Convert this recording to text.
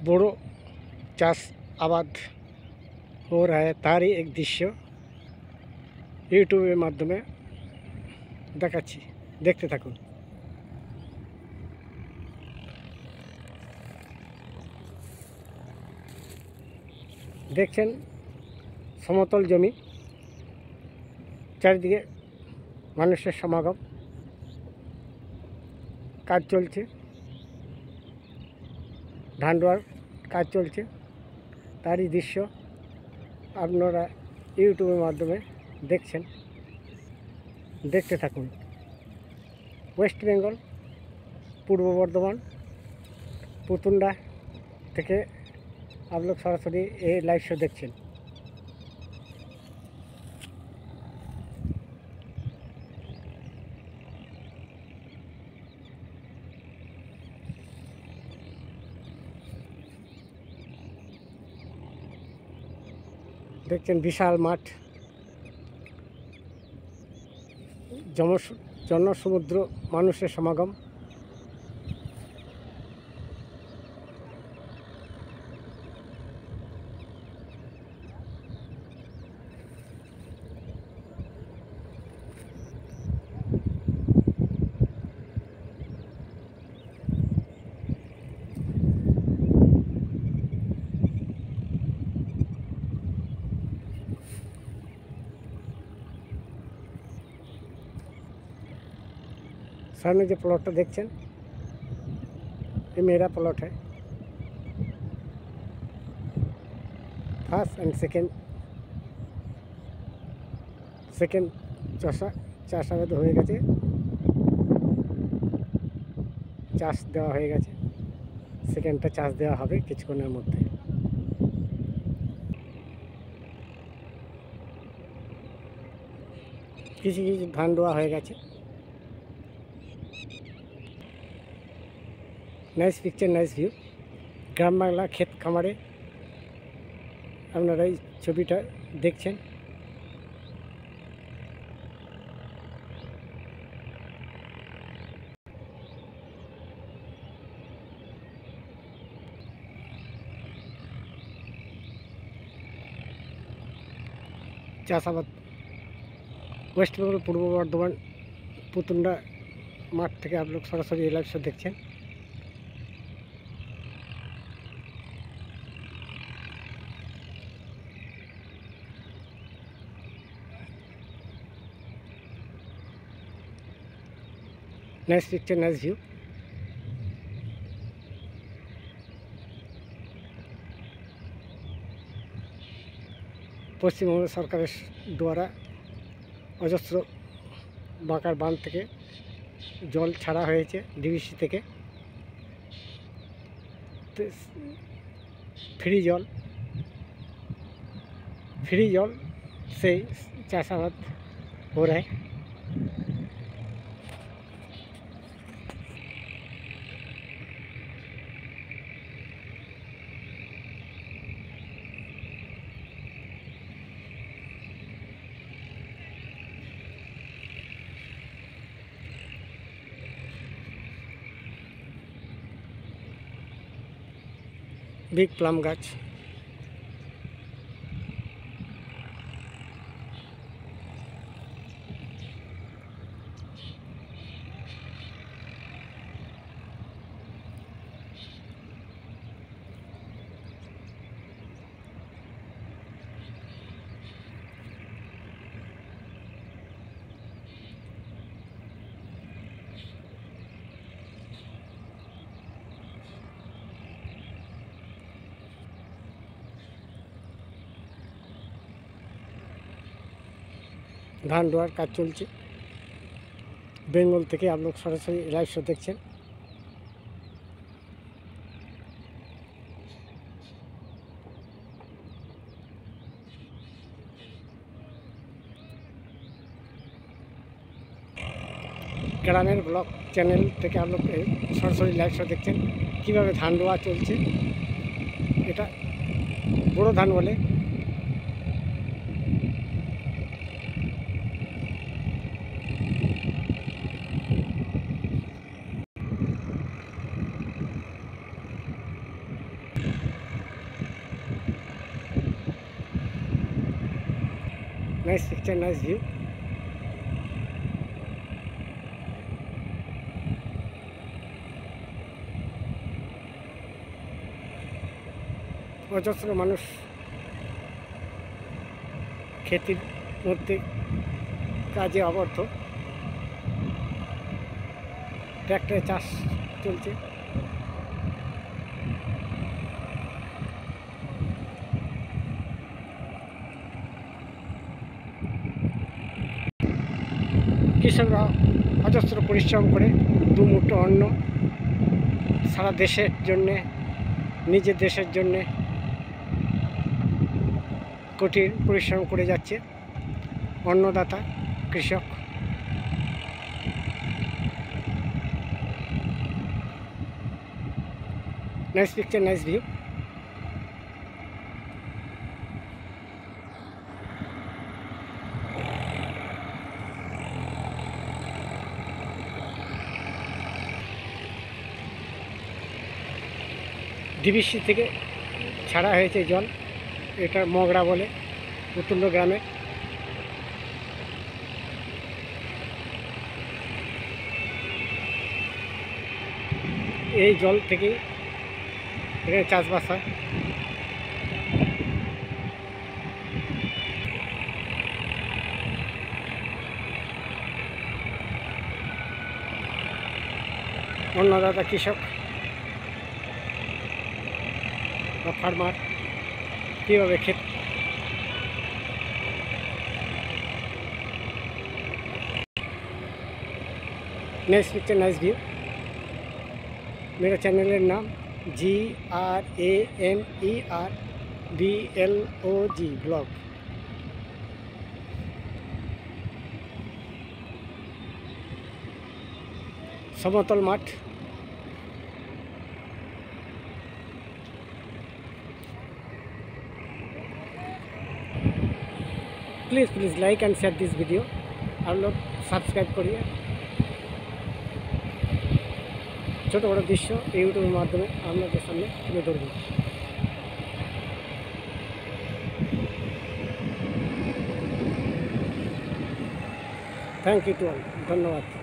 বড় চাষ আবাদ हो रहा है তারই এক দৃশ্য ইউটিউবের মাধ্যমে দেখাচ্ছি, দেখতে থাকুন। দেখছেন সমতল জমি, চারিদিকে মানুষের সমাগম, কাজ চলছে, ধান রোয়ার কাজ চলছে, তারই দৃশ্য আপনারা ইউটিউবের মাধ্যমে দেখছেন, দেখতে থাকুন। ওয়েস্ট বেঙ্গল, পূর্ব বর্ধমান, পুতুন্ডা থেকে आप लोग সরাসরি এই লাইভ শো দেখছেন। দেখছেন বিশাল মাঠ, জনসমুদ্র, মানুষের সমাগম। सामने जो प्लॉट देखছেন ये मेरा प्लॉट है। फर्स्ट एंड सेकेंड চাষাবাদ হয়ে গেছে, চাষ দেওয়া হয়ে গেছে, সেকেন্ডটা চাষ দেওয়া হবে কিছুক্ষণের মধ্যে। কিছু কিছু ধান রোয়া হয়ে গেছে। Nice picture, nice view. গ্রাম বাংলা ক্ষেত খামারে আপনারা এই ছবিটা দেখছেন। চাষাবাদ ওয়েস্ট বেঙ্গল, পূর্ব বর্ধমান, পুতুন্ডা মাঠ থেকে आप लोग সরাসরি এই লাইভ শো দেখছেন। Nice picture, nice view. Paschimbanga সরকারের দ্বারা অজস্র বাঁকার বাঁধ থেকে জল ছাড়া হয়েছে, ডিভিসি থেকে फ्री जल से चाषाबाद हो रहा है। बिग प्लम गाछ, ধান রোয়ার কাজ চলছে। বেঙ্গল থেকে आप लोग সরাসরি লাইভ শো দেখছেন। গ্রামের ব্লগ চ্যানেল থেকে आप लोग সরাসরি লাইভ শো দেখছেন কীভাবে ধান রোয়া চলছে। এটা বড় ধান বলে। Nice picture, nice view. অজস্র মানুষ ক্ষেতের মধ্যে কাজে আবদ্ধ। ট্র্যাক্টরে চাষ চলছে। কৃষকরা অজস্র পরিশ্রম করে দুমুঠো অন্ন সারা দেশের জন্যে, নিজের দেশের জন্যে কঠিন পরিশ্রম করে যাচ্ছে। অন্নদাতা কৃষক। Nice picture, nice view. DBC থেকে ছাড়া হয়েছে জল। এটা মগড়া বলে পুতুল্য গ্রামে। এই জল থেকেই এখানে চাষবাস হয়। অন্নদাতা কৃষক বা ফার্মার কীভাবে ক্ষেত नेक्स्ट पिक्चर नाइस व्यू। मेरा चैनल नाम GRANERBLOG ब्लॉग। समतल माठ। Please like and share this video. आप लोग सब्सक्राइब करिए। छोटो बड़ो दृश्य यूट्यूबर माध्यमे आपनादेर सामने तुले धरब। Thank you to all. धन्यवाद।